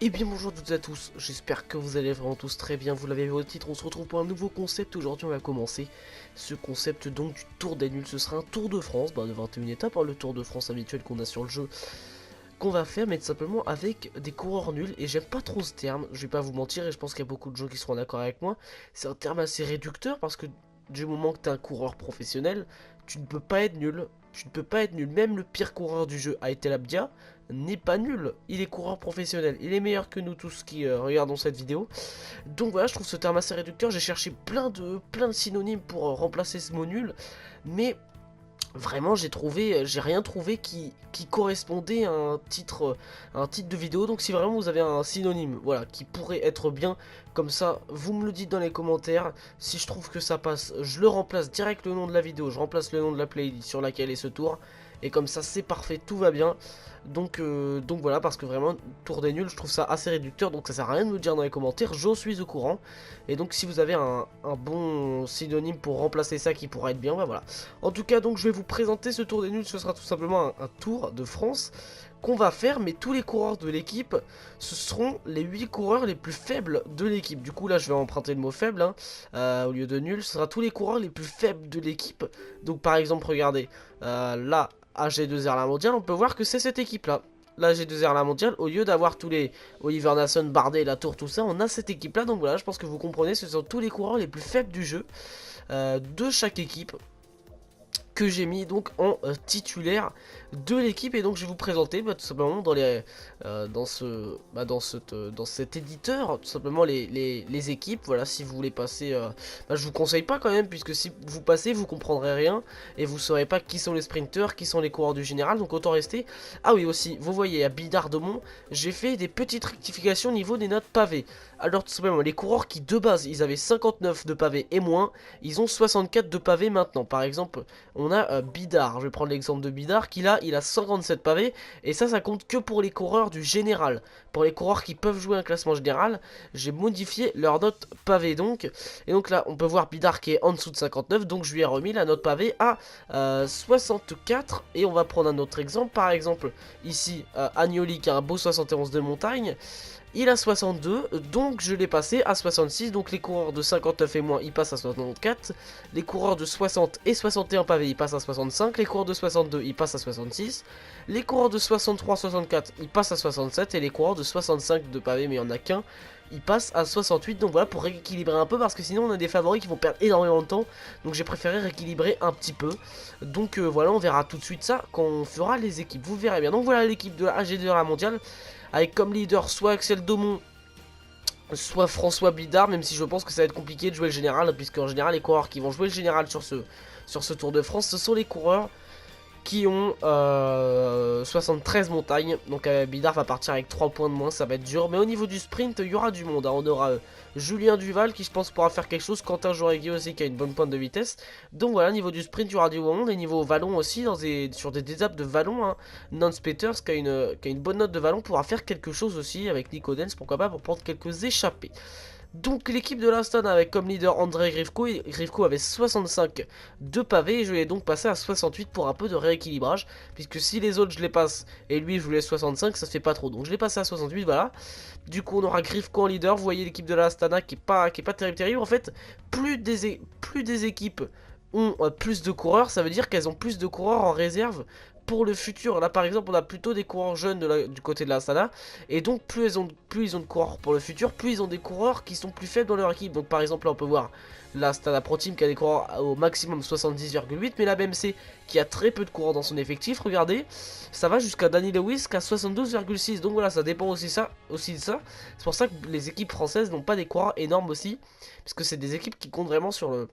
Et bien bonjour à toutes et à tous, j'espère que vous allez vraiment tous très bien, vous l'avez vu au titre, on se retrouve pour un nouveau concept. Aujourd'hui on va commencer ce concept donc du Tour des Nuls. Ce sera un Tour de France, de 21 étapes, le Tour de France habituel qu'on a sur le jeu, qu'on va faire, mais tout simplement avec des coureurs nuls. Et j'aime pas trop ce terme, je vais pas vous mentir, et je pense qu'il y a beaucoup de gens qui seront d'accord avec moi. C'est un terme assez réducteur parce que du moment que t'es un coureur professionnel, tu ne peux pas être nul. Tu ne peux pas être nul, même le pire coureur du jeu, Aitel Abdia, n'est pas nul. Il est coureur professionnel, il est meilleur que nous tous qui regardons cette vidéo. Donc voilà, je trouve ce terme assez réducteur. J'ai cherché plein de synonymes pour remplacer ce mot nul, mais vraiment j'ai rien trouvé qui correspondait à un titre de vidéo. Donc si vraiment vous avez un synonyme, voilà, qui pourrait être bien, comme ça, vous me le dites dans les commentaires. Si je trouve que ça passe, je le remplace direct le nom de la vidéo, je remplace le nom de la playlist sur laquelle est ce tour. Et comme ça c'est parfait, tout va bien. Donc voilà, parce que vraiment, Tour des Nuls, je trouve ça assez réducteur, donc ça sert à rien de me dire dans les commentaires, je suis au courant. Et donc si vous avez un bon synonyme pour remplacer ça qui pourra être bien, bah voilà. En tout cas, donc je vais vous présenter ce Tour des Nuls. Ce sera tout simplement un Tour de France qu'on va faire, mais tous les coureurs de l'équipe, ce seront les 8 coureurs les plus faibles de l'équipe. Du coup là je vais emprunter le mot faible, hein, au lieu de nul, ce sera tous les coureurs les plus faibles de l'équipe. Donc par exemple regardez, là AG2R la mondiale, on peut voir que c'est cette équipe là. La G2R la mondiale, au lieu d'avoir tous les Oliver Nason, Bardet, Latour, tout ça, on a cette équipe là. Donc voilà, je pense que vous comprenez, ce sont tous les coureurs les plus faibles du jeu, de chaque équipe, que j'ai mis donc en titulaire de l'équipe. Et donc je vais vous présenter tout simplement dans cet éditeur tout simplement les équipes. Voilà, si vous voulez passer, je vous conseille pas quand même, puisque si vous passez vous comprendrez rien et vous saurez pas qui sont les sprinters, qui sont les coureurs du général, donc autant rester. Ah oui, aussi vous voyez à Bidart-Domont, j'ai fait des petites rectifications au niveau des notes pavées. Alors tout simplement les coureurs qui de base ils avaient 59 de pavés et moins, ils ont 64 de pavés maintenant. Par exemple on a Bidart, je vais prendre l'exemple de Bidart, qui là il a 57 pavés, et ça compte que pour les coureurs du général. Pour les coureurs qui peuvent jouer un classement général, j'ai modifié leur note pavé donc. Et donc là on peut voir Bidart qui est en dessous de 59, donc je lui ai remis la note pavé à 64. Et on va prendre un autre exemple, par exemple ici Agnoli qui a un beau 71 de montagne. Il a 62, donc je l'ai passé à 66. Donc les coureurs de 59 et moins, ils passent à 64. Les coureurs de 60 et 61 pavés, ils passent à 65. Les coureurs de 62, ils passent à 66. Les coureurs de 63-64, ils passent à 67. Et les coureurs de 65 de pavés, mais il n'y en a qu'un, ils passent à 68. Donc voilà, pour rééquilibrer un peu, parce que sinon on a des favoris qui vont perdre énormément de temps. Donc j'ai préféré rééquilibrer un petit peu. Donc voilà, on verra tout de suite ça quand on fera les équipes. Vous verrez bien. Donc voilà l'équipe de la AG2 à la mondiale, avec comme leader soit Axel Daumont, soit François Bidart, même si je pense que ça va être compliqué de jouer le général, puisque en général les coureurs qui vont jouer le général sur ce Tour de France, ce sont les coureurs qui ont 73 montagnes. Donc Bidart va partir avec 3 points de moins, ça va être dur. Mais au niveau du sprint, il y aura du monde, hein. On aura Julien Duval qui je pense pourra faire quelque chose, Quentin Joregui aussi qui a une bonne pointe de vitesse. Donc voilà, niveau du sprint, il y aura du monde. Et niveau vallon aussi, sur des étapes de vallon, hein, Nance Peters qui a une bonne note de vallon pourra faire quelque chose aussi avec Nico Dens, pourquoi pas, pour prendre quelques échappées. Donc l'équipe de l'Astana avec comme leader André Grifko, et Grifko avait 65 de pavés, et je l'ai donc passé à 68 pour un peu de rééquilibrage, puisque si les autres je les passe et lui je vous laisse 65, ça se fait pas trop, donc je l'ai passé à 68, voilà. Du coup on aura Grifko en leader. Vous voyez l'équipe de l'Astana qui est pas terrible. En fait, plus des équipes ont plus de coureurs, ça veut dire qu'elles ont plus de coureurs en réserve pour le futur. Là par exemple on a plutôt des coureurs jeunes du côté de l'Astana, et donc plus ils ont de coureurs pour le futur, plus ils ont des coureurs qui sont plus faibles dans leur équipe. Donc par exemple là on peut voir l'Astana Pro Team qui a des coureurs au maximum 70,8, mais la BMC qui a très peu de coureurs dans son effectif, regardez, ça va jusqu'à Danny Lewis qui a 72,6. Donc voilà, ça dépend aussi de ça. C'est pour ça que les équipes françaises n'ont pas des coureurs énormes aussi, parce que c'est des équipes qui comptent vraiment sur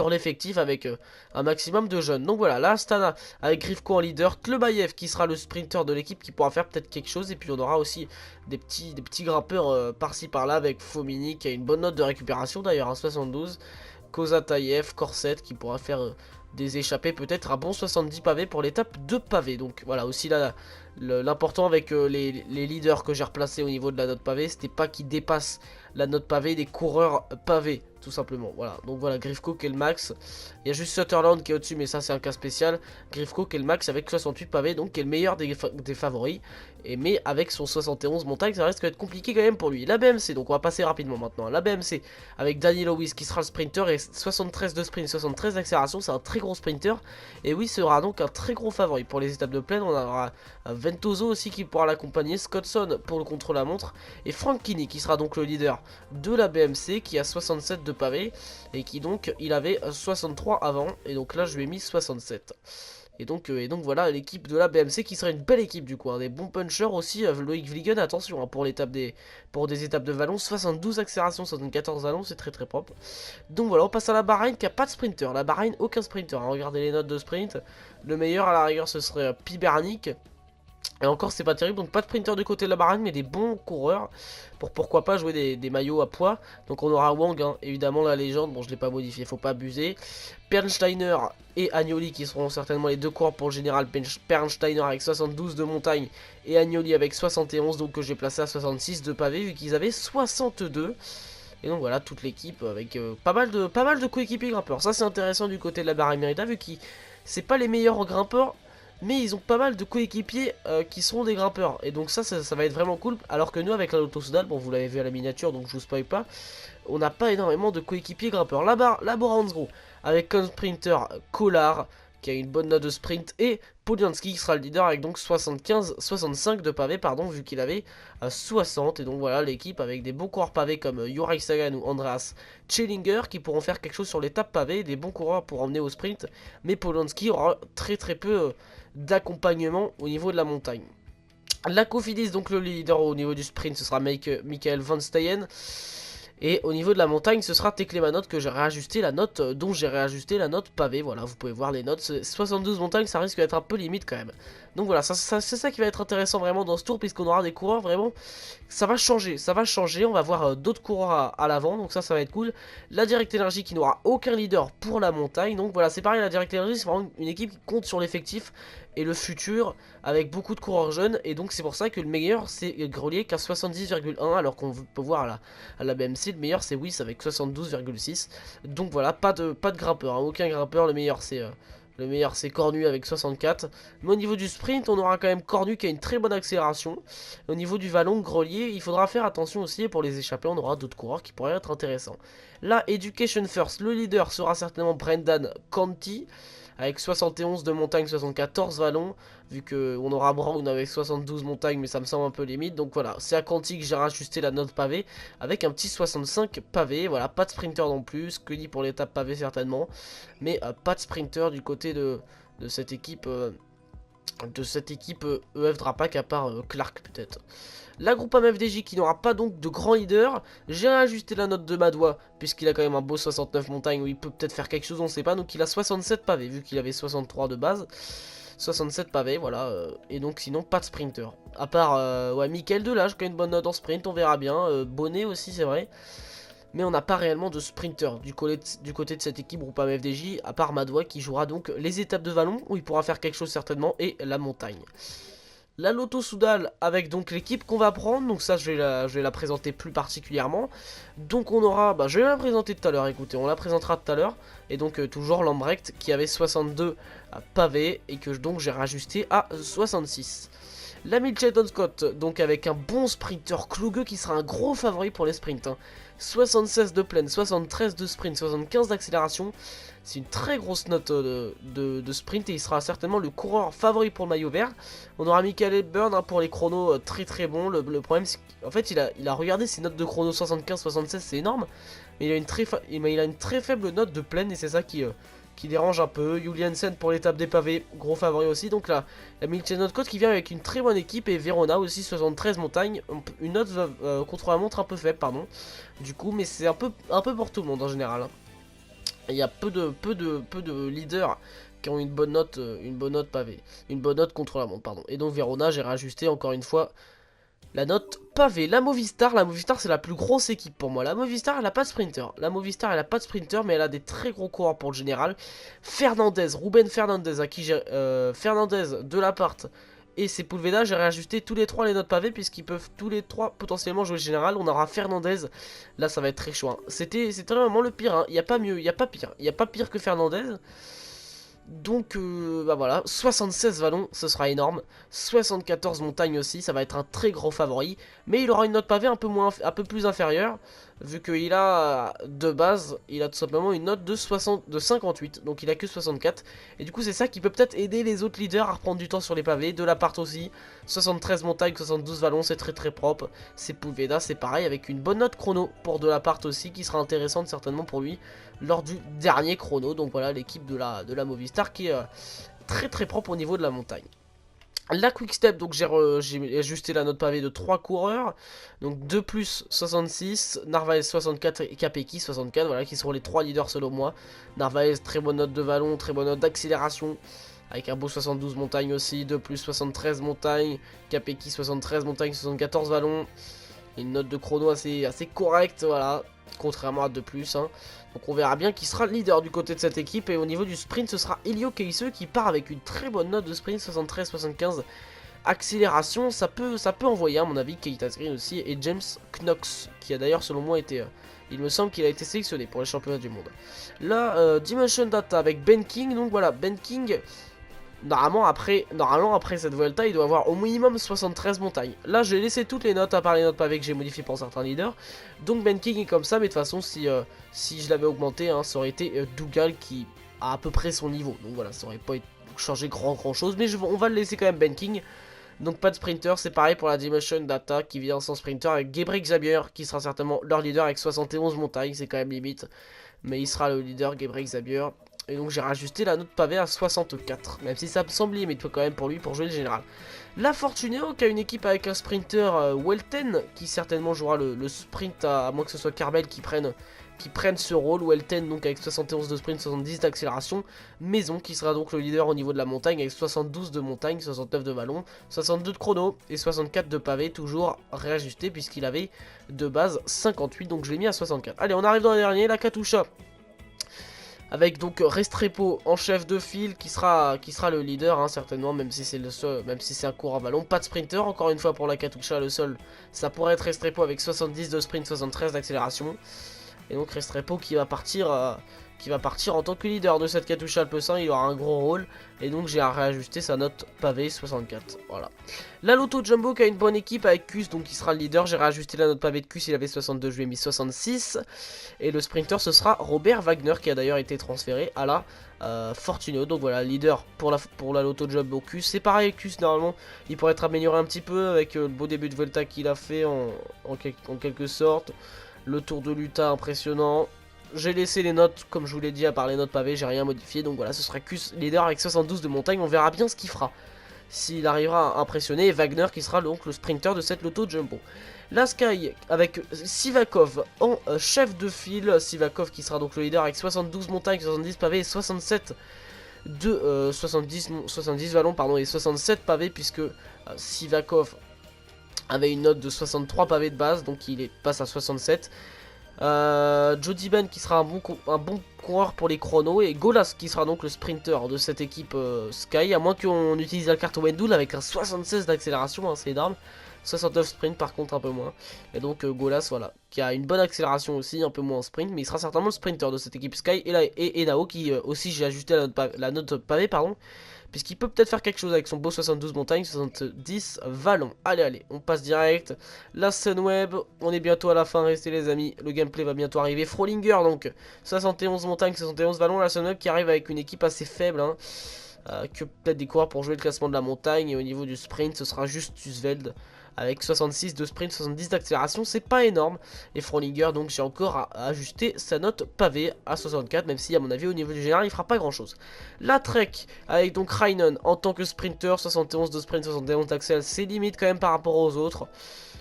l'effectif avec un maximum de jeunes. Donc voilà, là Astana avec Grifko en leader, Tlebayev qui sera le sprinter de l'équipe qui pourra faire peut-être quelque chose, et puis on aura aussi des petits grimpeurs par-ci par-là avec Fomini qui a une bonne note de récupération d'ailleurs, un 72, Kozatayev, Corset qui pourra faire des échappées, peut-être un bon 70 pavés pour l'étape de pavés. Donc voilà, aussi là l'important avec les leaders que j'ai replacés au niveau de la note pavée, c'était pas qu'ils dépassent la note pavée des coureurs pavés. tout simplement. Voilà, donc voilà, Grifko qui est le max. Il y a juste Sutherland qui est au-dessus, mais ça c'est un cas spécial. Grifko qui est le max avec 68 pavés, donc qui est le meilleur des favoris. Mais avec son 71 montagne, ça risque d'être compliqué quand même pour lui. La BMC, donc on va passer rapidement maintenant. La BMC avec Danny Lewis qui sera le sprinter et 73 de sprint, 73 d'accélération, c'est un très gros sprinter. Et oui, sera donc un très gros favori pour les étapes de plaine. On aura Ventoso aussi qui pourra l'accompagner, Scottson pour le contre-la-montre et Frank Kinney qui sera donc le leader de la BMC qui a 67 de pavés et qui donc il avait 63 avant et donc là je lui ai mis 67. Et donc voilà l'équipe de la BMC qui sera une belle équipe du coup, hein, des bons punchers aussi, Loïc Vliegen, attention hein, pour des étapes de vallon, 72 accélérations, 74 vallons, c'est très très propre. Donc voilà, on passe à la Bahreïn qui a pas de sprinter, la Bahreïn aucun sprinter, hein, regardez les notes de sprint, le meilleur à la rigueur ce serait Pibernik. Et encore c'est pas terrible, donc pas de sprinter du côté de la Bahreïn mais des bons coureurs pour pourquoi pas jouer des maillots à poids. Donc on aura Wang, hein, évidemment la légende, bon je l'ai pas modifié, faut pas abuser. Pernsteiner et Agnoli qui seront certainement les deux coureurs pour le général. Pernsteiner avec 72 de montagne et Agnoli avec 71, donc que j'ai placé à 66 de pavé vu qu'ils avaient 62. Et donc voilà toute l'équipe avec pas mal de coéquipiers grimpeurs. Ça c'est intéressant du côté de la Bahreïn Merida vu qu'ils c'est pas les meilleurs grimpeurs, mais ils ont pas mal de coéquipiers qui seront des grimpeurs. Et donc ça va être vraiment cool. Alors que nous avec la Lotto Soudal, bon vous l'avez vu à la miniature donc je vous spoil pas, on n'a pas énormément de coéquipiers grimpeurs. Là-bas, la Bora Hansgrohe avec comme sprinter Kolar qui a une bonne note de sprint et Polianski qui sera le leader avec donc 65 de pavés pardon vu qu'il avait 60. Et donc voilà l'équipe avec des bons coureurs pavés comme Juraj Sagan ou Andreas Chellinger qui pourront faire quelque chose sur l'étape pavée, des bons coureurs pour emmener au sprint. Mais Polianski aura très peu d'accompagnement au niveau de la montagne. La Cofidis, donc le leader au niveau du sprint, ce sera Michael Van Steyen. Et au niveau de la montagne, ce sera Teklemanot que j'ai réajusté la note, dont j'ai réajusté la note pavé. Voilà, vous pouvez voir les notes. 72 montagnes, ça risque d'être un peu limite quand même. Donc voilà, c'est ça qui va être intéressant vraiment dans ce tour, puisqu'on aura des coureurs vraiment. Ça va changer. On va voir d'autres coureurs à l'avant, donc ça va être cool. La Direct Energy qui n'aura aucun leader pour la montagne. Donc voilà, c'est pareil, la Direct Energy, c'est vraiment une équipe qui compte sur l'effectif et le futur avec beaucoup de coureurs jeunes. Et donc c'est pour ça que le meilleur c'est Grelier qui a 70,1, alors qu'on peut voir à la BMC le meilleur c'est Wyss avec 72,6. Donc voilà, pas de grimpeur, hein, aucun grimpeur. Le meilleur c'est Cornu avec 64. Mais au niveau du sprint, on aura quand même Cornu qui a une très bonne accélération. Au niveau du vallon, Grelier, il faudra faire attention aussi. Pour les échappés, on aura d'autres coureurs qui pourraient être intéressants. Là, Education First, le leader sera certainement Brendan Conti avec 71 de montagne, 74 vallons, vu qu'on aura Brown avec 72 montagnes, mais ça me semble un peu limite. Donc voilà, c'est à Conti que j'ai rajusté la note pavé, avec un petit 65 pavé. Voilà, pas de sprinter non plus, que dit pour l'étape pavé certainement, mais pas de sprinter du côté de cette équipe. EF Drapac à part Clark peut-être. La groupe MFDJ qui n'aura pas donc de grand leader. J'ai réajusté la note de Madois puisqu'il a quand même un beau 69 montagne où il peut peut-être faire quelque chose, on sait pas. Donc il a 67 pavés vu qu'il avait 63 de base. 67 pavés, voilà. Et donc sinon pas de sprinter. À part ouais, Michael Delage qui a une bonne note en sprint, on verra bien. Bonnet aussi c'est vrai. Mais on n'a pas réellement de sprinter du côté de cette équipe groupe FDJ, à part Madois qui jouera donc les étapes de vallon où il pourra faire quelque chose certainement et la montagne. La Lotto Soudal avec donc l'équipe qu'on va prendre, donc ça je vais la présenter plus particulièrement. Donc on aura, je vais la présenter tout à l'heure, écoutez, on la présentera tout à l'heure. Et donc toujours Lambrecht qui avait 62 pavés et que donc j'ai rajusté à 66. La Mitchelton Scott, donc avec un bon sprinter Kluge qui sera un gros favori pour les sprints. 76 de plaine, 73 de sprint, 75 d'accélération. C'est une très grosse note de sprint et il sera certainement le coureur favori pour le maillot vert. On aura Michael Hepburn pour les chronos très bon. Le problème c'est qu'en fait il a regardé ses notes de chrono 75-76, c'est énorme. Mais il a une très faible note de plaine et c'est ça qui dérange un peu. Juliansen pour l'étape des pavés, gros favori aussi. Donc là, la Milton Côte qui vient avec une très bonne équipe et Verona aussi 73 montagnes, une note contre la montre un peu faible, pardon. Du coup, mais c'est un peu pour tout le monde en général. Il y a peu de leaders qui ont une bonne note pavée, une bonne note contre la montre, pardon. Et donc Verona, j'ai rajusté encore une fois la note pavée. La Movistar c'est la plus grosse équipe pour moi. La Movistar elle a pas de sprinter. Mais elle a des très gros coureurs pour le général. Ruben Fernandez à qui j'ai Fernandez, Delaparte et Sepulveda, j'ai réajusté tous les trois les notes pavées puisqu'ils peuvent tous les trois potentiellement jouer le général. On aura Fernandez, là ça va être très chaud, hein. C'était vraiment le pire, hein. Il n'y a pas mieux, il n'y a pas pire. Il n'y a pas pire que Fernandez. Donc bah voilà, 76 vallons, ce sera énorme. 74 montagnes aussi, ça va être un très gros favori. Mais il aura une note pavée un peu plus inférieure, vu qu'il a de base, il a tout simplement une note de 58, donc il a que 64. Et du coup c'est ça qui peut peut-être aider les autres leaders à reprendre du temps sur les pavés. De la part aussi, 73 montagnes, 72 vallons, c'est très propre. Sepulveda c'est pareil, avec une bonne note chrono pour de la part aussi, qui sera intéressante certainement pour lui lors du dernier chrono. Donc voilà l'équipe de la Movistar qui est très propre au niveau de la montagne. La Quick-Step, donc j'ai ajusté la note pavée de 3 coureurs. Donc 2 plus 66, Narvaez 64 et Capecchi 64, voilà, qui seront les 3 leaders selon moi. Narvaez, très bonne note de vallon, très bonne note d'accélération, avec un beau 72 montagnes aussi, 2 plus 73 montagnes, Capecchi 73 montagnes, 74 vallons. Une note de chrono assez correcte, voilà, contrairement à 2 plus, hein. Donc on verra bien qui sera le leader du côté de cette équipe. Et au niveau du sprint, ce sera Elio Keisse qui part avec une très bonne note de sprint, 73-75. Accélération, ça peut envoyer à mon avis. Keita Green aussi, et James Knox, qui a d'ailleurs selon moi été... il me semble qu'il a été sélectionné pour les championnats du monde. Là, Dimension Data avec Ben King, donc voilà, Ben King... Normalement après cette Vuelta, il doit avoir au minimum 73 montagnes. Là, j'ai laissé toutes les notes, à part les notes pavées que j'ai modifiées pour certains leaders. Donc Ben King est comme ça, mais de toute façon, si je l'avais augmenté, hein, ça aurait été Dougal qui a à peu près son niveau. Donc voilà, ça aurait pas changé grand chose, mais on va le laisser quand même Ben King. Donc pas de sprinter, c'est pareil pour la Dimension Data qui vient sans sprinter avec Gebre Xavier qui sera certainement leur leader avec 71 montagnes, c'est quand même limite. Mais il sera le leader, Gebre Xavier. Et donc j'ai rajusté la note pavée à 64, même si ça me semble limite quand même pour lui pour jouer le général. La Fortuneo qui a une équipe avec un sprinter Welten qui certainement jouera le sprint, à moins que ce soit Carbel qui prenne ce rôle. Welten donc avec 71 de sprint, 70 d'accélération. Maison qui sera donc le leader au niveau de la montagne avec 72 de montagne, 69 de vallon, 62 de chrono et 64 de pavé, toujours réajusté puisqu'il avait de base 58, donc je l'ai mis à 64. Allez, on arrive dans le dernier, la Katusha. Avec donc Restrepo en chef de file qui sera le leader, hein, certainement, même si c'est le seul, même si c'est un coureur ballon. Pas de sprinter, encore une fois pour la Katusha, le seul, ça pourrait être Restrepo avec 70 de sprint, 73 d'accélération. Et donc Restrepo qui va partir en tant que leader de cette Katusha Alpecin, il aura un gros rôle. Et donc j'ai réajusté sa note pavé 64. Voilà. La Lotto Jumbo qui a une bonne équipe avec Kuss, donc qui sera le leader. J'ai réajusté la note pavé de Kuss, il avait 62, je lui ai mis 66. Et le sprinter ce sera Robert Wagner qui a d'ailleurs été transféré à la Fortuneo. Donc voilà, leader pour la Lotto Jumbo Kuss. C'est pareil, Kuss normalement il pourrait être amélioré un petit peu avec le beau début de Vuelta qu'il a fait en quelque sorte. Le tour de l'Utah impressionnant. J'ai laissé les notes, comme je vous l'ai dit, à part les notes pavées, j'ai rien modifié. Donc voilà, ce sera Kuss leader avec 72 de montagne. On verra bien ce qu'il fera. S'il arrivera à impressionner. Et Wagner qui sera donc le sprinter de cette Lotto Jumbo. La Sky avec Sivakov en chef de file. Sivakov qui sera donc le leader avec 72 montagnes, 70 pavés et 67 de 70 vallons pardon, et 67 pavés puisque Sivakov avait une note de 63 pavés de base, donc il passe à 67. Jody Ben qui sera un bon coureur pour les chronos, et Golas qui sera donc le sprinter de cette équipe Sky, à moins qu'on utilise la carte Wendell avec un 76 d'accélération, hein, c'est énorme. 69 sprint par contre un peu moins. Et donc Golas voilà, qui a une bonne accélération aussi, un peu moins en sprint, mais il sera certainement le sprinter de cette équipe Sky. Et Enao qui aussi j'ai ajusté la note pavée pardon, puisqu'il peut peut-être faire quelque chose avec son beau 72 montagnes, 70 vallons. Allez, on passe direct. La Sunweb, on est bientôt à la fin, restez les amis, le gameplay va bientôt arriver. Frolinger donc, 71 montagnes, 71 vallons. La Sunweb qui arrive avec une équipe assez faible, hein, que peut-être des coureurs pour jouer le classement de la montagne. Et au niveau du sprint, ce sera juste Tusveld avec 66 de sprint, 70 d'accélération, c'est pas énorme. Et Frolinger, donc j'ai encore à ajuster sa note pavée à 64, même si à mon avis au niveau du général il fera pas grand chose. La Trek avec donc Reinen en tant que sprinter, 71 de sprint, 71 d'accél, c'est limite quand même par rapport aux autres.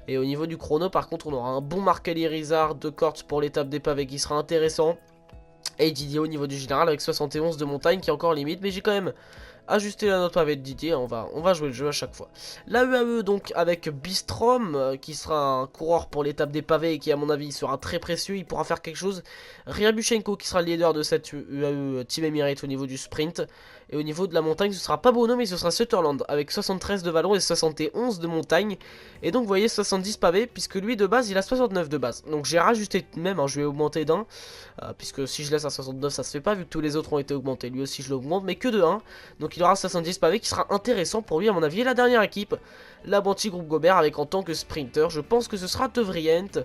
Et au niveau du chrono par contre on aura un bon Marc-Eli Rizard de Kortz pour l'étape des pavés qui sera intéressant. Et Didier au niveau du général avec 71 de montagne qui est encore limite, mais j'ai quand même ajuster la note pavé de Didier, on va jouer le jeu à chaque fois. La UAE donc avec Bistrom, qui sera un coureur pour l'étape des pavés et qui à mon avis sera très précieux, il pourra faire quelque chose. Ryabushenko qui sera le leader de cette UAE Team Emirates au niveau du sprint. Et au niveau de la montagne, ce sera pas Bono, mais ce sera Sutherland, avec 73 de vallon et 71 de montagne. Et donc vous voyez 70 pavés, puisque lui de base il a 69 de base. Donc j'ai rajusté même, hein, je vais augmenter d'un, puisque si je laisse à 69 ça se fait pas, vu que tous les autres ont été augmentés. Lui aussi je l'augmente, mais que de 1. Donc il aura 70 pavés qui sera intéressant pour lui à mon avis. Et la dernière équipe, la Banti Groupe Gobert, avec en tant que sprinter, je pense que ce sera De Vriend.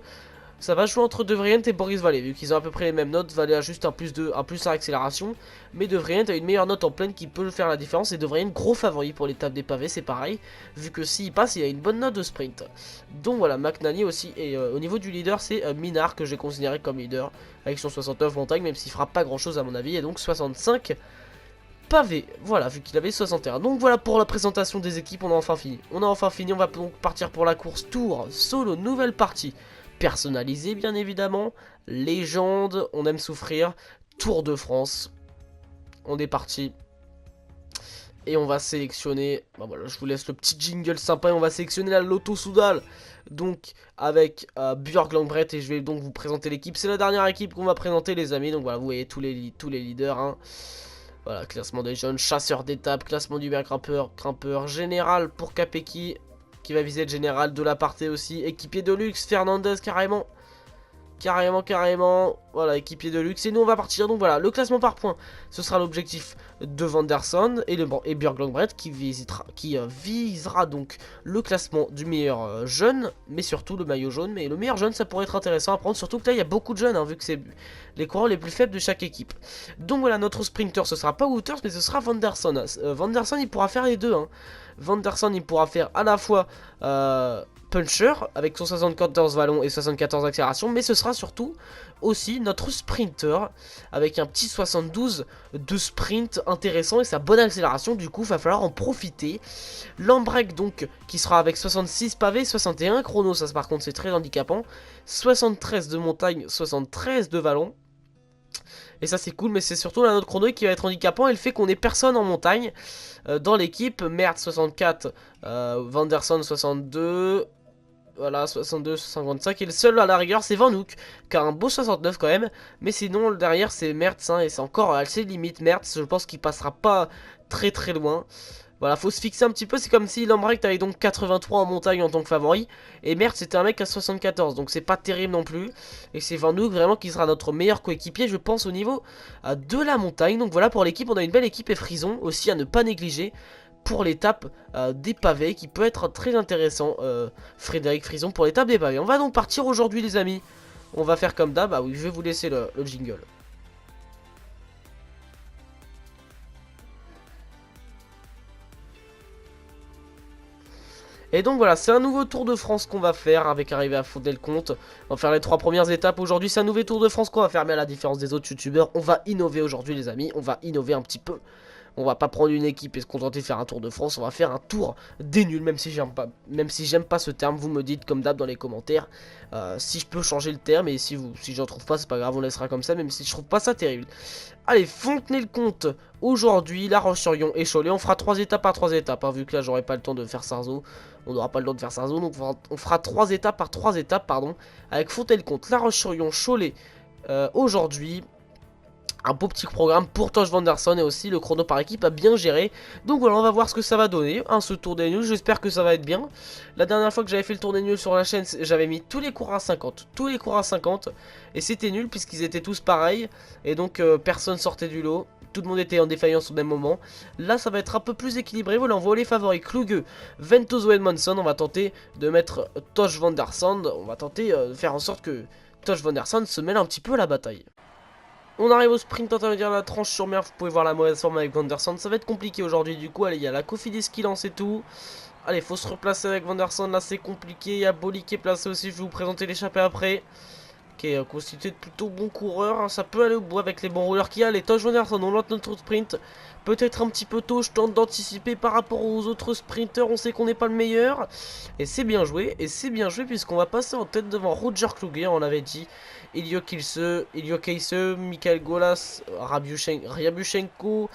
Ça va jouer entre De Vriend et Boris Vallée, vu qu'ils ont à peu près les mêmes notes. Vallée a juste un plus à accélération, mais De Vriend a une meilleure note en pleine qui peut faire la différence. Et De Vriend, gros favori pour l'étape des pavés, c'est pareil, vu que s'il passe, il a une bonne note de sprint. Donc voilà, McNally aussi. Et au niveau du leader, c'est Minard que j'ai considéré comme leader, avec son 69 montagne, même s'il fera pas grand chose à mon avis, et donc 65 pavés. Voilà, vu qu'il avait 61. Donc voilà pour la présentation des équipes, on a enfin fini. On va donc partir pour la course Tour Solo, nouvelle partie. Personnalisé bien évidemment, légende, on aime souffrir, Tour de France, on est parti. Et on va sélectionner, bah voilà, je vous laisse le petit jingle sympa et on va sélectionner la Lotto Soudal. Donc avec Björk Langbret et je vais donc vous présenter l'équipe, c'est la dernière équipe qu'on va présenter les amis. Donc voilà, vous voyez tous les leaders, hein. Voilà, classement des jeunes, chasseur d'étape, classement du meilleur grimpeur général pour Capecchi, qui va viser le général de l'aparté aussi. Équipier de luxe, Fernandez carrément. Voilà, équipier de luxe. Et nous on va partir. Donc voilà, le classement par points, ce sera l'objectif de Vanderson et Björk Langbret qui visera donc le classement du meilleur jeune, mais surtout le maillot jaune. Mais le meilleur jeune, ça pourrait être intéressant à prendre, surtout que là il y a beaucoup de jeunes, hein, vu que c'est les coureurs les plus faibles de chaque équipe. Donc voilà, notre sprinter ce sera pas Wouters, mais ce sera Vanderson. Vanderson il pourra faire les deux, hein. Vanderson il pourra faire à la fois puncher avec son 74 vallon et 74 accélération, mais ce sera surtout aussi notre sprinter avec un petit 72 de sprint intéressant et sa bonne accélération. Du coup il va falloir en profiter. Lambrek donc qui sera avec 66 pavés, 61 chrono, ça par contre c'est très handicapant, 73 de montagne, 73 de vallon. Et ça c'est cool, mais c'est surtout la note chrono qui va être handicapant et le fait qu'on ait personne en montagne dans l'équipe. Mertz 64, Vanderson 62, voilà 62, 55, et le seul à la rigueur c'est Van Hoek, qui a un beau 69 quand même, mais sinon derrière c'est Mertz, hein, et c'est encore assez limite Mertz, je pense qu'il passera pas très très loin. Voilà, faut se fixer un petit peu, c'est comme si Lambrek avait donc 83 en montagne en tant que favori, et Mertz c'était un mec à 74, donc c'est pas terrible non plus, et c'est Van Hoek vraiment qui sera notre meilleur coéquipier je pense au niveau de la montagne. Donc voilà pour l'équipe, on a une belle équipe et Frison aussi à ne pas négliger pour l'étape des pavés qui peut être très intéressant, Frédéric Frison pour l'étape des pavés. On va donc partir aujourd'hui les amis, on va faire comme d'hab, ah oui je vais vous laisser le jingle. Et donc voilà, c'est un nouveau Tour de France qu'on va faire avec arrivée à Fontenay-le-Comte. On va faire les 3 premières étapes aujourd'hui, c'est un nouveau Tour de France qu'on va faire, mais à la différence des autres youtubeurs, on va innover aujourd'hui les amis, on va innover un petit peu. On va pas prendre une équipe et se contenter de faire un Tour de France, on va faire un tour des nuls, même si j'aime pas ce terme, vous me dites comme d'hab dans les commentaires si je peux changer le terme, et si j'en trouve pas, c'est pas grave, on laissera comme ça, même si je trouve pas ça terrible. Allez, Fontenay-le-Comte, aujourd'hui, La Roche-sur-Yon et Cholet, on fera 3 étapes par 3 étapes, hein, vu que là j'aurai pas le temps de faire Sarzeau, on n'aura pas le temps de faire Sarzeau, donc on fera 3 étapes par 3 étapes, pardon, avec Fontenay-le-Comte, La Roche-sur-Yon, Cholet, aujourd'hui. Un beau petit programme pour Tosh Vanderson et aussi le chrono par équipe a bien géré. Donc voilà, on va voir ce que ça va donner, ce tour des nuls, j'espère que ça va être bien. La dernière fois que j'avais fait le tour des nuls sur la chaîne, j'avais mis tous les coureurs à 50, et c'était nul puisqu'ils étaient tous pareils, et donc personne sortait du lot. Tout le monde était en défaillance au même moment. Là ça va être un peu plus équilibré. Voilà, on voit les favoris Kluge, Ventoso Edmondson. On va tenter de mettre Tosh Vanderson. On va tenter de faire en sorte que Tosh Vanderson se mêle un petit peu à la bataille. On arrive au sprint intermédiaire, la tranche sur mer, vous pouvez voir la mauvaise forme avec Vanderson, ça va être compliqué aujourd'hui du coup, allez, il y a la Cofidis qui lance et tout. Allez, faut se replacer avec Vanderson, là c'est compliqué, il y a Boli qui est placé aussi, je vais vous présenter l'échappée après. Qui est constitué de plutôt bons coureurs, hein. Ça peut aller au bout avec les bons rouleurs qu'il y a. Les Tosh Vanderson, on lance notre sprint, peut-être un petit peu tôt, je tente d'anticiper par rapport aux autres sprinters, on sait qu'on n'est pas le meilleur. Et c'est bien joué puisqu'on va passer en tête devant Roger Kluge, on l'avait dit. Ilio Keisse, Michael Golas, Ryabushenko,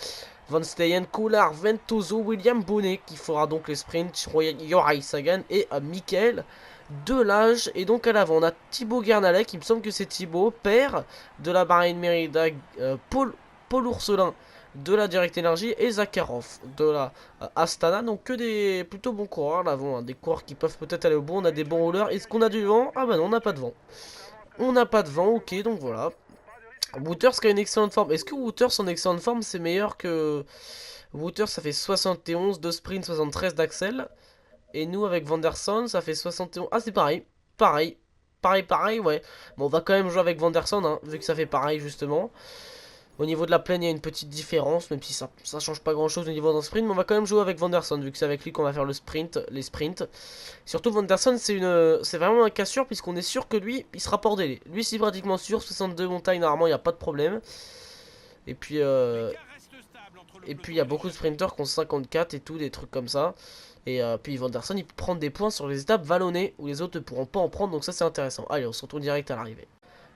Van Steyen, Collard, Ventoso, William Bonnet qui fera donc les sprints, Yorai Sagan et Michael Delage. Et donc à l'avant on a Thibaut Guernalec, il me semble que c'est Thibaut, père de la Bahreïn Merida, Paul Ourselin de la Direct Energy et Zakharov de la Astana. Donc que des plutôt bons coureurs à l'avant, hein, des coureurs qui peuvent peut-être aller au bout. On a des bons rouleurs. Est-ce qu'on a du vent? Ah bah non, on n'a pas de vent. On n'a pas de vent, ok, donc voilà. Wouters qui a une excellente forme. Est-ce que Wouters en excellente forme c'est meilleur que... Wouters ça fait 71 de sprint, 73 d'axel. Et nous avec Vanderson ça fait 71... Ah c'est pareil, pareil, ouais. Bon on va quand même jouer avec Vanderson, hein, vu que ça fait pareil justement. Au niveau de la plaine, il y a une petite différence, même si ça change pas grand chose au niveau d'un sprint. Mais on va quand même jouer avec Vanderson, vu que c'est avec lui qu'on va faire les sprints. Surtout Vanderson, c'est vraiment un cas sûr, puisqu'on est sûr que lui, il sera pas hors délai. Lui, c'est pratiquement sûr, 62 montagnes, normalement, il n'y a pas de problème. Et puis, il y a beaucoup de sprinters qui ont 54 et tout, des trucs comme ça. Et puis Vanderson, il peut prendre des points sur les étapes vallonnées, où les autres ne pourront pas en prendre, donc ça, c'est intéressant. Allez, on se retrouve direct à l'arrivée.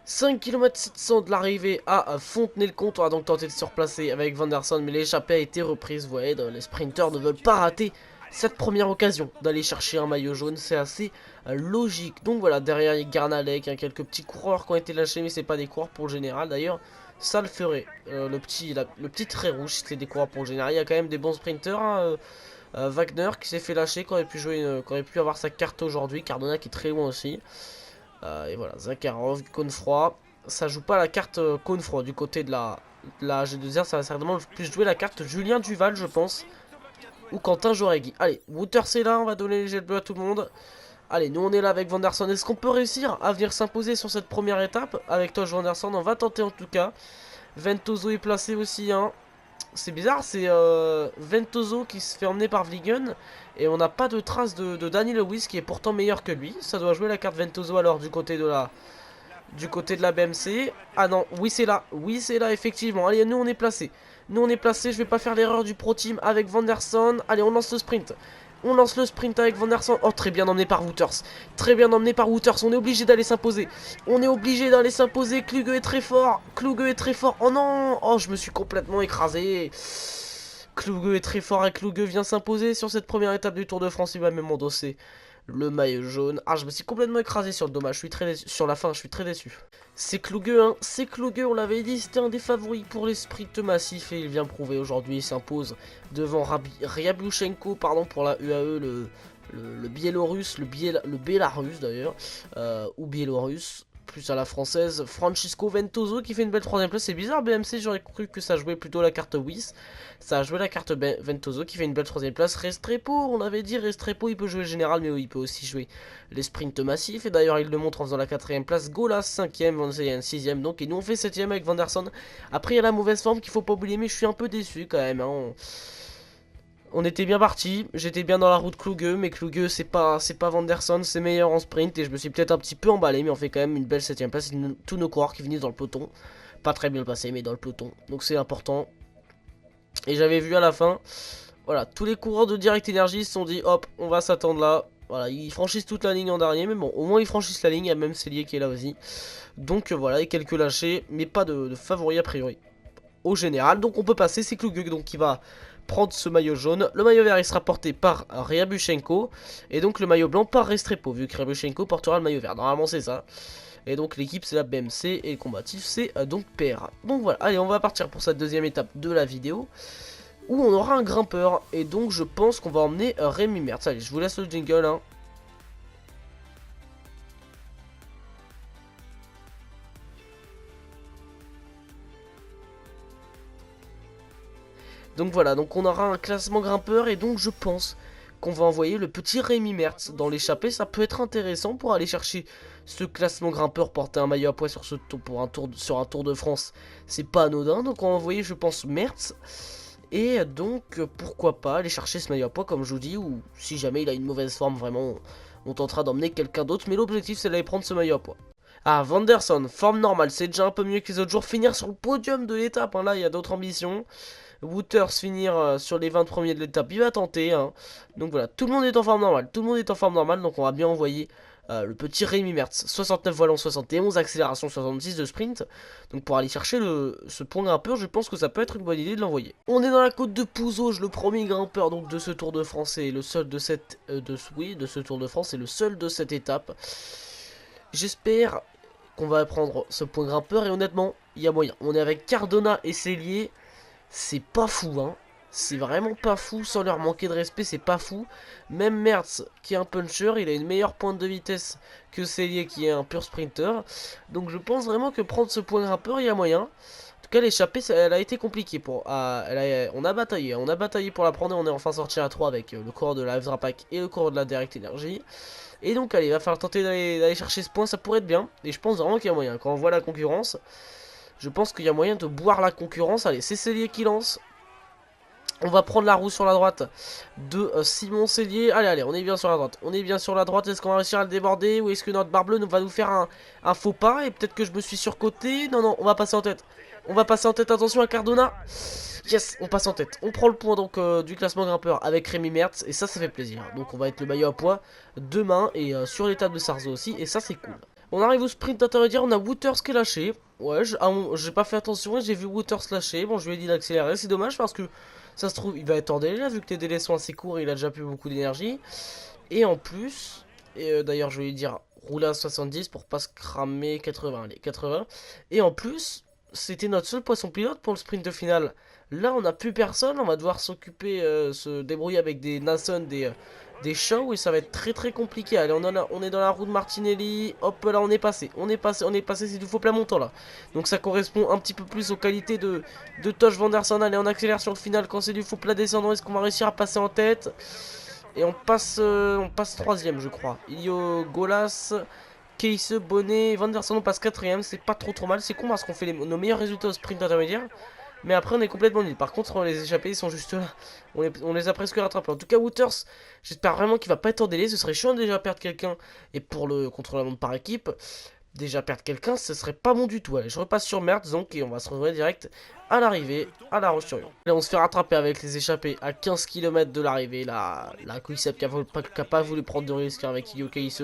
5 km 700 de l'arrivée à Fontenay-le-Comte. On va donc tenter de se replacer avec Vanderson, mais l'échappée a été reprise. Vous voyez, les sprinters ne veulent pas rater cette première occasion d'aller chercher un maillot jaune. C'est assez logique. Donc voilà, derrière il y a Garnalec, quelques petits coureurs qui ont été lâchés, mais c'est pas des coureurs pour le général. D'ailleurs, ça le ferait. Le petit trait rouge, c'est des coureurs pour le général. Il y a quand même des bons sprinters. Hein, Wagner qui s'est fait lâcher, qui aurait pu avoir sa carte aujourd'hui. Cardona qui est très loin aussi. Et voilà, Zakharov, cône froid. Ça joue pas la carte cône froid du côté de la G2R. Ça va certainement plus jouer la carte Julien Duval, je pense. Ou Quentin Joregui. Allez, Wouters c'est là, on va donner les jets bleus à tout le monde. Allez, nous on est là avec Vanderson. Est-ce qu'on peut réussir à venir s'imposer sur cette première étape avec toi, Vanderson? On va tenter en tout cas. Ventoso est placé aussi, hein. C'est bizarre, c'est Ventoso qui se fait emmener par Vliegen. Et on n'a pas de trace de Danny Lewis qui est pourtant meilleur que lui. Ça doit jouer la carte Ventoso alors du côté de la BMC. Ah non, oui c'est là effectivement. Allez, nous on est placé. Je vais pas faire l'erreur du pro team avec Vanderson. Allez, on lance le sprint. On lance le sprint avec Vanderson. Oh, très bien emmené par Wouters. On est obligé d'aller s'imposer. Kluge est très fort. Oh non. Oh, je me suis complètement écrasé. Kluge est très fort et Kluge vient s'imposer sur cette première étape du Tour de France. Il va même endosser le maillot jaune. Ah, je me suis complètement écrasé sur le dommage. Je suis très déçu. Sur la fin, je suis très déçu. C'est Kluge, hein. C'est Kluge, on l'avait dit. C'était un des favoris pour les sprints massifs. Et il vient prouver aujourd'hui. Il s'impose devant Ryabushenko, pardon, pour la UAE, le Biélorusse, le Bélarus d'ailleurs, ou Biélorusse. Plus à la française, Francisco Ventoso qui fait une belle troisième place. C'est bizarre, BMC, j'aurais cru que ça jouait plutôt la carte Wyss. Ça a joué la carte Ventoso qui fait une belle troisième place. Restrepo, on avait dit, Restrepo il peut jouer le général, mais oui, il peut aussi jouer les sprints massifs. Et d'ailleurs, il le montre en faisant la quatrième place. Golas 5ème, Van Zeyen 6ème, donc, et nous on fait 7ème avec Vanderson. Après, il y a la mauvaise forme qu'il faut pas oublier, mais je suis un peu déçu quand même. Hein. On était bien parti, j'étais bien dans la route Kluge, mais Kluge c'est pas Vanderson, c'est meilleur en sprint et je me suis peut-être un petit peu emballé, mais on fait quand même une belle 7ème place. Tous nos coureurs qui finissent dans le peloton, pas très bien passé mais dans le peloton, donc c'est important. Et j'avais vu à la fin, voilà, tous les coureurs de Direct Energy se sont dit hop, on va s'attendre là. Voilà, ils franchissent toute la ligne en dernier, mais bon, au moins ils franchissent la ligne, il y a même Célier qui est là aussi. Donc voilà, et quelques lâchés, mais pas de favoris a priori. Au général, donc on peut passer, c'est Kluge donc qui va prendre ce maillot jaune. Le maillot vert il sera porté par Ryabushenko et donc le maillot blanc par Restrepo, vu que Ryabushenko portera le maillot vert. Normalement c'est ça. Et donc l'équipe c'est la BMC et le combatif c'est donc PRA. Donc voilà, allez on va partir pour cette deuxième étape de la vidéo où on aura un grimpeur et donc je pense qu'on va emmener Rémi Mertz. Allez, je vous laisse le jingle hein. Donc voilà, donc on aura un classement grimpeur et donc je pense qu'on va envoyer le petit Rémi Mertz dans l'échappée. Ça peut être intéressant pour aller chercher ce classement grimpeur, porter un maillot à poids sur sur un Tour de France. C'est pas anodin, donc on va envoyer je pense Mertz. Et donc pourquoi pas aller chercher ce maillot à poids comme je vous dis, ou si jamais il a une mauvaise forme vraiment, on tentera d'emmener quelqu'un d'autre. Mais l'objectif c'est d'aller prendre ce maillot à poids. Ah, Vanderson, forme normale, c'est déjà un peu mieux que les autres jours. Finir sur le podium de l'étape, hein, là il y a d'autres ambitions. Wouters finir sur les 20 premiers de l'étape, il va tenter. Hein. Donc voilà, tout le monde est en forme normale. Donc on va bien envoyer le petit Rémi Mertz. 69 volant 71, accélération 66 de sprint. Donc pour aller chercher ce point grimpeur, je pense que ça peut être une bonne idée de l'envoyer. On est dans la côte de Pouzauges, le premier grimpeur donc de ce Tour de France et le seul de cette... de ce Tour de France et le seul de cette étape. J'espère qu'on va prendre ce point grimpeur et honnêtement, il y a moyen. On est avec Cardona et Sellier, c'est pas fou hein. C'est vraiment pas fou, sans leur manquer de respect, c'est pas fou. Même Mertz, qui est un puncher, il a une meilleure pointe de vitesse que Sellier, qui est un pur sprinter. Donc je pense vraiment que prendre ce point grimpeur, il y a moyen. En tout cas, l'échappée, elle a été compliquée. On a bataillé pour la prendre et on est enfin sorti à 3 avec le coureur de la F-Drapac et le coureur de la Direct Energy. Et donc, allez, il va falloir tenter d'aller chercher ce point, ça pourrait être bien. Et je pense vraiment qu'il y a moyen. Quand on voit la concurrence, je pense qu'il y a moyen de boire la concurrence. Allez, c'est Sellier qui lance. On va prendre la roue sur la droite de Simon Sellier. Allez, allez, on est bien sur la droite. On est bien sur la droite. Est-ce qu'on va réussir à le déborder? Ou est-ce que notre barre bleue va nous faire un faux pas? Et peut-être que je me suis surcoté. Non, non, on va passer en tête. On va passer en tête. Attention à Cardona. Yes, on passe en tête. On prend le point donc du classement grimpeur avec Rémi Mertz. Et ça fait plaisir. Donc on va être le maillot à poids demain. Et sur l'étape de Sarzeau aussi. Et ça, c'est cool. On arrive au sprint intermédiaire. On a Wouters qui est lâché. Ouais, j'ai pas fait attention. J'ai vu Wouters lâcher. Bon, je lui ai dit d'accélérer. C'est dommage parce que... ça se trouve, il va être en délai là, vu que les délais sont assez courts, il a déjà plus beaucoup d'énergie. Et en plus, d'ailleurs je vais lui dire rouler à 70 pour pas se cramer 80, allez, 80. Et en plus, c'était notre seul poisson pilote pour le sprint final. Là, on n'a plus personne, on va devoir s'occuper, se débrouiller avec des Nason, des shows, et ça va être très très compliqué. Allez, on est dans la roue de Martinelli, hop là, on est passé, c'est du faux plat montant là. Donc ça correspond un petit peu plus aux qualités de Tosh Vanderson. Allez, on accélère sur le final quand c'est du faux plat descendant. Est-ce qu'on va réussir à passer en tête? Et on passe troisième, je crois. Ilio Golas, Keisse, Bonnet, Vanderson, on passe quatrième. C'est pas trop mal. C'est con parce qu'on fait nos meilleurs résultats au sprint intermédiaire. Mais après, on est complètement nul. Par contre, les échappés, ils sont juste là. On les a presque rattrapés. En tout cas, Wouters, j'espère vraiment qu'il va pas être en délai. Ce serait chiant de déjà perdre quelqu'un. Et pour le contre-la-montre par équipe, déjà perdre quelqu'un, ce serait pas bon du tout. Allez, je repasse sur Mertz donc. Et on va se retrouver direct à l'arrivée à La Roche-sur-Yon. Là, on se fait rattraper avec les échappés à 15 km de l'arrivée. La Quick-Step qui a pas voulu prendre de risque avec Ilio Keisse,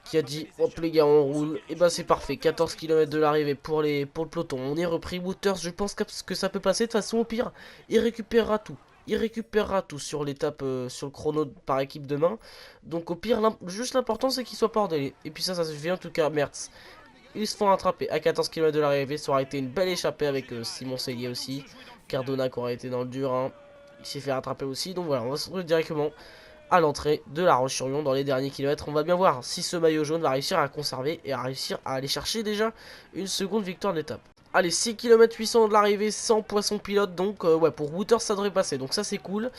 qui a dit hop les gars on roule. Et bah c'est parfait, 14 km de l'arrivée pour le peloton. On est repris. Wouters, je pense que ça peut passer. De toute façon au pire il récupérera tout. Il récupérera tout sur l'étape, sur le chrono par équipe demain. Donc au pire juste l'important c'est qu'il soit pas hors délai. Et puis ça suffit en tout cas. Mertz, ils se font rattraper à 14 km de l'arrivée. Ça aurait été une belle échappée avec Simon Sellier aussi. Cardona qui aurait été dans le dur hein. Il s'est fait rattraper aussi. Donc voilà, on va se retrouver directement à l'entrée de La Roche-sur-Yon dans les derniers kilomètres. On va bien voir si ce maillot jaune va réussir à conserver et à réussir à aller chercher déjà une seconde victoire de l'étape. Allez, 6 km 800 de l'arrivée sans poisson pilote. Donc ouais, pour Wouters ça devrait passer. Donc ça c'est cool.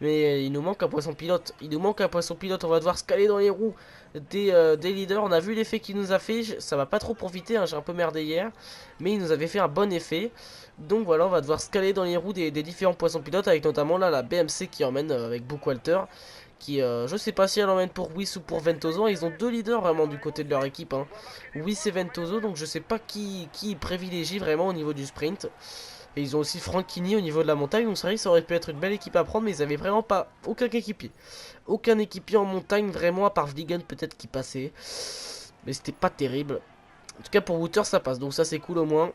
Mais il nous manque un poisson pilote. On va devoir se caler dans les roues des leaders. On a vu l'effet qu'il nous a fait. Ça va pas trop profiter hein. J'ai un peu merdé hier. Mais il nous avait fait un bon effet. Donc voilà, on va devoir se caler dans les roues des différents poissons pilotes. Avec notamment là la BMC qui emmène avec Bookwalter. Qui, je sais pas si elle emmène pour Wyss ou pour Ventoso. Ils ont deux leaders vraiment du côté de leur équipe hein. Wyss et Ventoso. Donc je sais pas qui privilégie vraiment au niveau du sprint. Et ils ont aussi Franchini au niveau de la montagne. Donc c'est vrai que ça aurait pu être une belle équipe à prendre. Mais ils avaient vraiment pas aucun équipier. Aucun équipier en montagne vraiment à part Vliegen peut-être qui passait. Mais c'était pas terrible. En tout cas pour Wouters ça passe. Donc ça c'est cool au moins.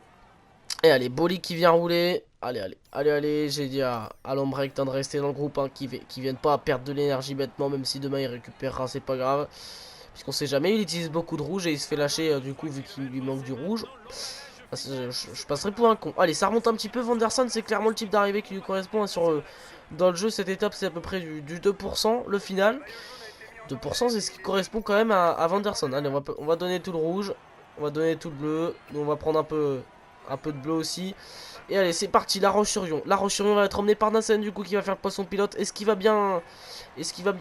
Et allez, Bolly qui vient rouler. Allez, j'ai dit à l'Ombrek de rester dans le groupe, hein, qui viennent pas à perdre de l'énergie bêtement, même si demain il récupérera, c'est pas grave. Puisqu'on sait jamais, il utilise beaucoup de rouge et il se fait lâcher du coup vu qu'il lui manque du rouge. Je passerai pour un con. Allez, ça remonte un petit peu, Vanderson, c'est clairement le type d'arrivée qui lui correspond hein, dans le jeu. Cette étape, c'est à peu près du 2%, le final. 2%, c'est ce qui correspond quand même à Vanderson. Allez, on va donner tout le rouge, on va donner tout le bleu, nous on va prendre un peu de bleu aussi. Et allez, c'est parti, La Roche-sur-Yon. La Roche-sur-Yon va être emmené par Nassen du coup qui va faire le poisson pilote. Est-ce qu'il va bien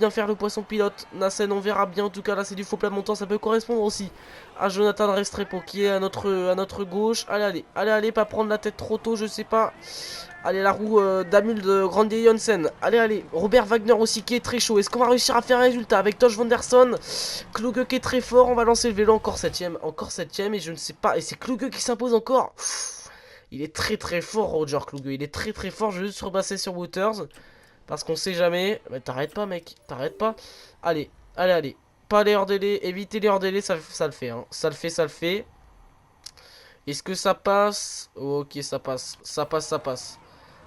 faire le poisson pilote? Nassen, on verra bien. En tout cas, là, c'est du faux plat montant. Ça peut correspondre aussi à Jonathan Restrepo qui est à notre gauche. Allez, pas prendre la tête trop tôt, je sais pas. Allez, la roue d'Amul de Grande Jonsen. Allez, Robert Wagner aussi qui est très chaud. Est-ce qu'on va réussir à faire un résultat avec Tosh Vanderson? Kluge qui est très fort. On va lancer le vélo. Encore 7ème. Et je ne sais pas. Et c'est Kluge qui s'impose encore. Il est très fort, Roger Kluge. Il est très fort. Je vais juste repasser sur Wouters. Parce qu'on sait jamais. Mais t'arrêtes pas, mec. T'arrêtes pas. Allez. Pas les hors délai, évitez les hors délai, ça le fait, hein. Ça le fait, ça le fait. Est-ce que ça passe? Ok, ça passe, ça passe, ça passe.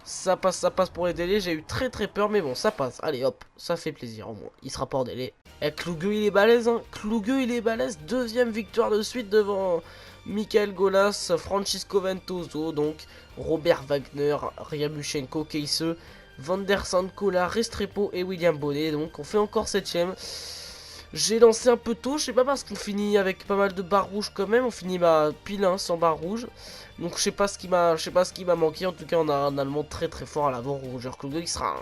Ça passe pour les délais, j'ai eu très très peur, mais bon, ça passe. Allez hop, ça fait plaisir au moins, il sera pas hors délai. Et Kluge il est balèze, hein. Kluge il est balèze, deuxième victoire de suite devant Michael Golas, Francisco Ventoso, donc Robert Wagner, Ryamushenko, Keise, Vanderson, Kola, Restrepo et William Bonnet. Donc on fait encore 7ème. J'ai lancé un peu tôt, je sais pas parce qu'on finit avec pas mal de barres rouges quand même, on finit pile 1 sans barres rouges. Donc je sais pas ce qui m'a manqué, en tout cas on a un Allemand très très fort à l'avant, Roger Kluge, qui sera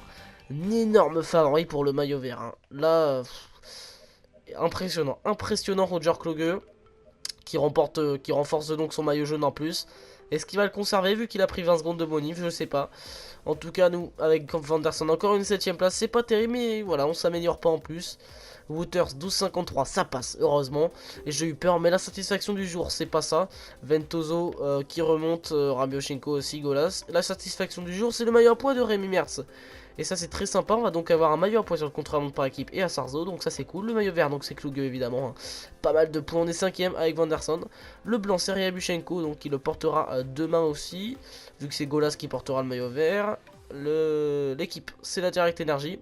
un énorme favori pour le maillot vert, hein. Là, impressionnant, impressionnant Roger Kluge, qui renforce donc son maillot jaune en plus. Est-ce qu'il va le conserver vu qu'il a pris 20 secondes de bonif? Je sais pas. En tout cas, nous, avec Vanderson, encore une 7ème place, c'est pas terrible, mais voilà, on s'améliore pas en plus. Wouters 12,53, ça passe, heureusement. Et j'ai eu peur, mais la satisfaction du jour, c'est pas ça. Ventoso qui remonte, Rabioshenko aussi, Golas. La satisfaction du jour, c'est le maillot à points de Rémi Mertz. Et ça, c'est très sympa. On va donc avoir un maillot à points sur le contre-la-montre par équipe et à Sarzo. Donc ça, c'est cool. Le maillot vert, donc c'est Kluge évidemment, hein. Pas mal de points. On est 5ème avec Vanderson. Le blanc, c'est Ryamushenko, donc il le portera demain aussi. Vu que c'est Golas qui portera le maillot vert. L'équipe, c'est la Direct Energy.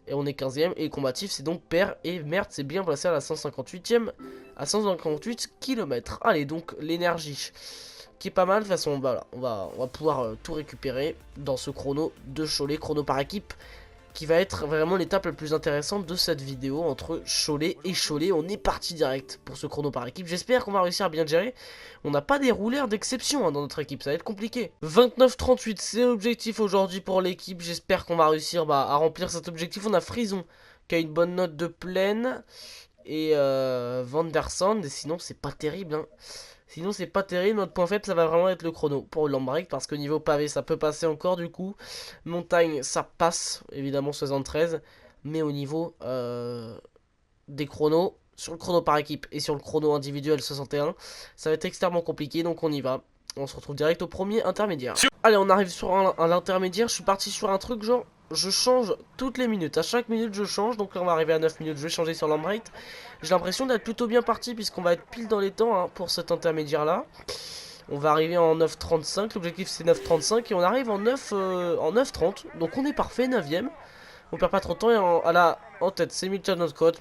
Et on est 15ème. Et combatif, c'est donc Per et Mertz. C'est bien placé à la 158ème. À 158 km. Allez, donc l'énergie. Qui est pas mal, de toute façon voilà, on va pouvoir tout récupérer dans ce chrono de Cholet, chrono par équipe, qui va être vraiment l'étape la plus intéressante de cette vidéo entre Cholet et Cholet. On est parti direct pour ce chrono par équipe, j'espère qu'on va réussir à bien le gérer. On n'a pas des rouleurs d'exception, hein, dans notre équipe, ça va être compliqué. 29-38, c'est l'objectif aujourd'hui pour l'équipe, j'espère qu'on va réussir à remplir cet objectif. On a Frison qui a une bonne note de pleine, et Vanderson, et sinon c'est pas terrible, hein. Sinon c'est pas terrible, notre point faible ça va vraiment être le chrono pour le Lambrek, parce que niveau pavé ça peut passer encore du coup. Montagne ça passe, évidemment 73, mais au niveau des chronos, sur le chrono par équipe et sur le chrono individuel 61, ça va être extrêmement compliqué, donc on y va. On se retrouve direct au premier intermédiaire. Allez, on arrive sur un intermédiaire, je suis parti sur un truc genre, je change toutes les minutes, à chaque minute je change, donc là on va arriver à 9 minutes, je vais changer sur l'Ambright. J'ai l'impression d'être plutôt bien parti puisqu'on va être pile dans les temps, hein, pour cet intermédiaire là. On va arriver en 9,35, l'objectif c'est 9,35 et on arrive en 9,30, donc on est parfait, 9ème. On perd pas trop de temps et en tête c'est Milchan Notcott,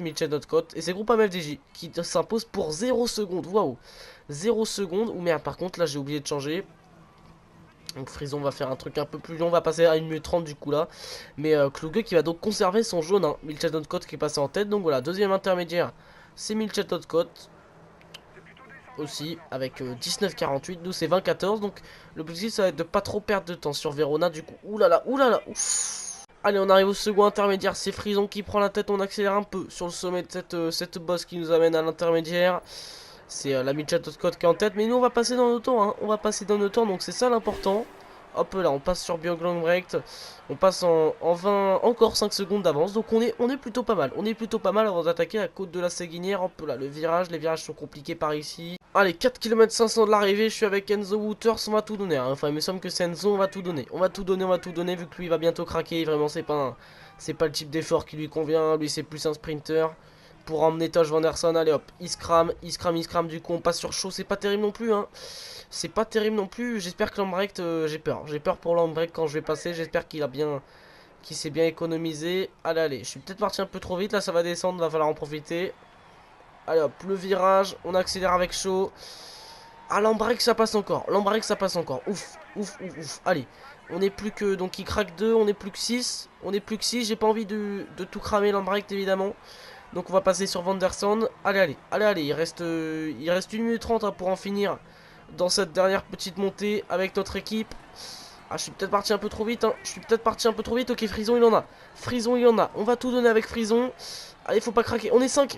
et c'est Groupe FDJ qui s'impose pour 0 secondes, waouh. 0 secondes, ou merde par contre là j'ai oublié de changer. Donc Frison va faire un truc un peu plus long, on va passer à 1 minute 30 du coup là. Mais Kluge qui va donc conserver son jaune, hein. Milchan Notcott qui est passé en tête, donc voilà, deuxième intermédiaire c'est Milchan Notcott aussi avec 19,48, nous c'est 20,14, donc l'objectif ça va être de pas trop perdre de temps sur Verona du coup. Oulala, oulala, ouf. Allez, on arrive au second intermédiaire, c'est Frison qui prend la tête, on accélère un peu sur le sommet de cette bosse qui nous amène à l'intermédiaire. C'est la Milchan Notcott qui est en tête, mais nous on va passer dans nos temps, hein. On va passer dans nos temps, donc c'est ça l'important. Hop là, on passe sur Björn Lambrecht, on passe en 20, encore 5 secondes d'avance, donc on est plutôt pas mal. On est plutôt pas mal avant d'attaquer la côte de la Séguinière. Hop là, le virage, les virages sont compliqués par ici. Allez, 4 km 500 de l'arrivée, je suis avec Enzo Wouters, on va tout donner, hein. Enfin il me semble que c'est Enzo, on va tout donner. On va tout donner, vu que lui il va bientôt craquer, vraiment c'est pas le type d'effort qui lui convient, lui c'est plus un sprinter. Pour emmener Tosh Vanderson, allez hop, il se crame, du coup on passe sur chaud, c'est pas terrible non plus, hein. C'est pas terrible non plus, j'espère que Lambrecht, j'ai peur pour Lambrecht quand je vais passer, j'espère qu'il s'est bien économisé. Allez, je suis peut-être parti un peu trop vite, là ça va descendre, va falloir en profiter. Allez hop, le virage, on accélère avec chaud. Ah, Lambrecht ça passe encore, ouf, allez. On est plus que, donc il craque 2, on est plus que 6, j'ai pas envie de tout cramer Lambrecht évidemment. Donc on va passer sur Vanderson. Allez, il reste 1 minute 30, hein, pour en finir dans cette dernière petite montée avec notre équipe. Ah, je suis peut-être parti un peu trop vite, hein. Ok, Frison il en a. On va tout donner avec Frison. Allez, faut pas craquer. On est 5,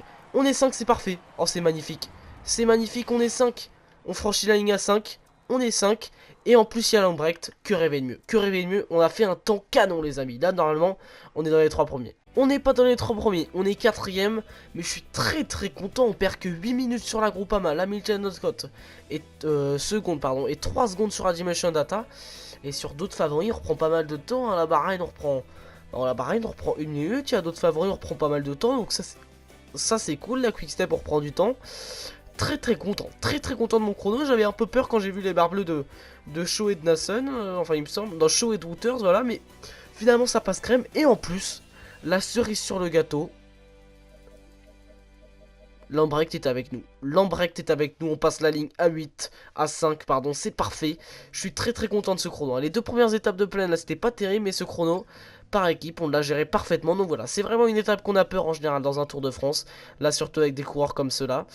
c'est parfait. Oh, c'est magnifique, on est 5. On franchit la ligne à 5. On est 5. Et en plus il y a Lambrecht. Que rêver de mieux. On a fait un temps canon les amis. Là normalement on est dans les 3 premiers. On n'est pas dans les 3 premiers, on est 4ème, mais je suis très content, on perd que 8 minutes sur la Groupama, la Milchan Notcott, et et 3 secondes sur Adimation Data, et sur d'autres favoris on reprend pas mal de temps, hein. La Bahreïn on reprend 1 minute, il y a d'autres favoris on reprend pas mal de temps, donc ça ça c'est cool, la quick step pour prendre du temps. Très content de mon chrono. J'avais un peu peur quand j'ai vu les barres bleues de Shaw et de Nassen, enfin il me semble, dans Shaw et de Wouters, voilà, mais finalement ça passe crème. Et en plus, la cerise sur le gâteau, Lambrecht est avec nous. Lambrecht est avec nous, on passe la ligne à 8, à 5, pardon, c'est parfait. Je suis très content de ce chrono. Les deux premières étapes de plaine, là, c'était pas terrible, mais ce chrono, par équipe, on l'a géré parfaitement. Donc voilà, c'est vraiment une étape qu'on a peur en général dans un Tour de France. Là, surtout avec des coureurs comme ceux-là.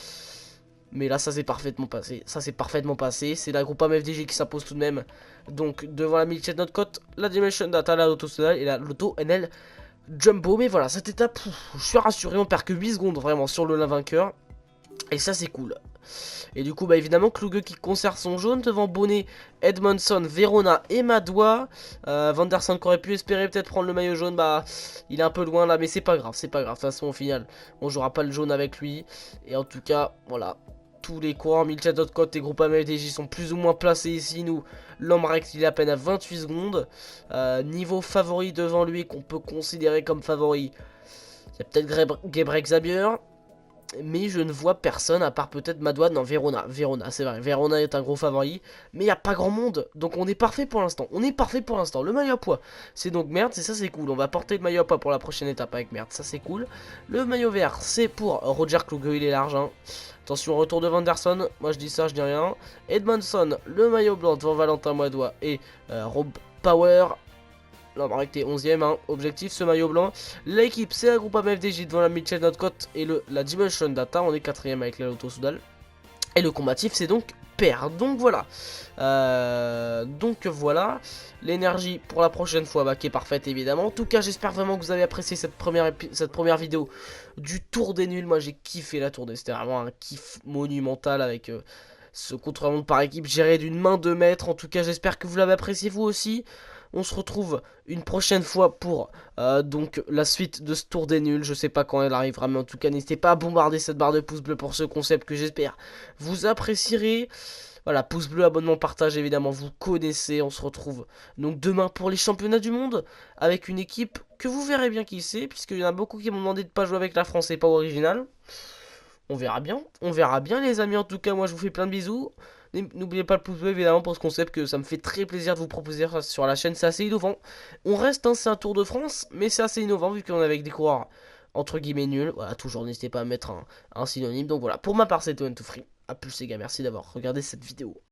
Mais là, ça s'est parfaitement passé. Ça s'est parfaitement passé. C'est la Groupama FDJ qui s'impose tout de même. Donc, devant la Milchet Notcote, la Dimension Data, la Lotto Soudal et la Lotto NL Jumbo. Mais voilà, cette étape, je suis rassuré. On perd que 8 secondes vraiment sur le vainqueur. Et ça, c'est cool. Et du coup, bah évidemment, Kluge qui conserve son jaune devant Bonnet, Edmondson, Verona et Madoua. Van der Sande qui aurait pu espérer peut-être prendre le maillot jaune, bah il est un peu loin là, mais c'est pas grave, c'est pas grave. De toute façon, au final, on jouera pas le jaune avec lui. Et en tout cas, voilà. Tous les coureurs, Milchat.Cote et Groupama FDJ sont plus ou moins placés ici. Nous, Lambrecht, il est à peine à 28 secondes. Niveau favori devant lui, qu'on peut considérer comme favori, il y a peut-être Gebrek Xavier. Mais je ne vois personne à part peut-être Madoua. Non, Verona, c'est vrai, Verona est un gros favori. Mais il n'y a pas grand monde, donc on est parfait pour l'instant. Le maillot à poids, c'est donc merde, et ça c'est cool. On va porter le maillot à poids pour la prochaine étape avec merde, ça c'est cool. Le maillot vert, c'est pour Roger Kluge, il est large, hein. Attention, retour de Van der Sande, moi je dis ça, je dis rien. Edmondson, le maillot blanc devant Valentin Madoua et Rob Power. Lambrecht est 11ème, hein. Objectif ce maillot blanc. L'équipe c'est la Groupama FDJ devant la Mitchell Notcote et la Dimension Data. On est 4ème avec la Lotto Soudal. Et le combatif c'est donc Père. Donc voilà. L'énergie pour la prochaine fois bah, qui est parfaite évidemment. En tout cas j'espère vraiment que vous avez apprécié cette première vidéo du Tour des Nuls. Moi j'ai kiffé la tournée. C'était vraiment un kiff monumental avec ce contre-la-montre par équipe géré d'une main de maître. En tout cas j'espère que vous l'avez apprécié vous aussi. On se retrouve une prochaine fois pour donc la suite de ce Tour des Nuls. Je sais pas quand elle arrivera, mais en tout cas n'hésitez pas à bombarder cette barre de pouce bleu pour ce concept que j'espère vous apprécierez. Voilà, pouce bleu, abonnement, partage, évidemment, vous connaissez. On se retrouve donc demain pour les championnats du monde avec une équipe que vous verrez bien qui c'est, puisqu'il y en a beaucoup qui m'ont demandé de pas jouer avec la France et pas original. On verra bien les amis. En tout cas, moi je vous fais plein de bisous. N'oubliez pas le pouce bleu évidemment pour ce concept que ça me fait très plaisir de vous proposer ça sur la chaîne, c'est assez innovant. On reste, hein, c'est un Tour de France, mais c'est assez innovant vu qu'on est avec des coureurs entre guillemets nuls. Voilà, toujours n'hésitez pas à mettre un synonyme. Donc voilà, pour ma part c'était One2Free. A plus les gars, merci d'avoir regardé cette vidéo.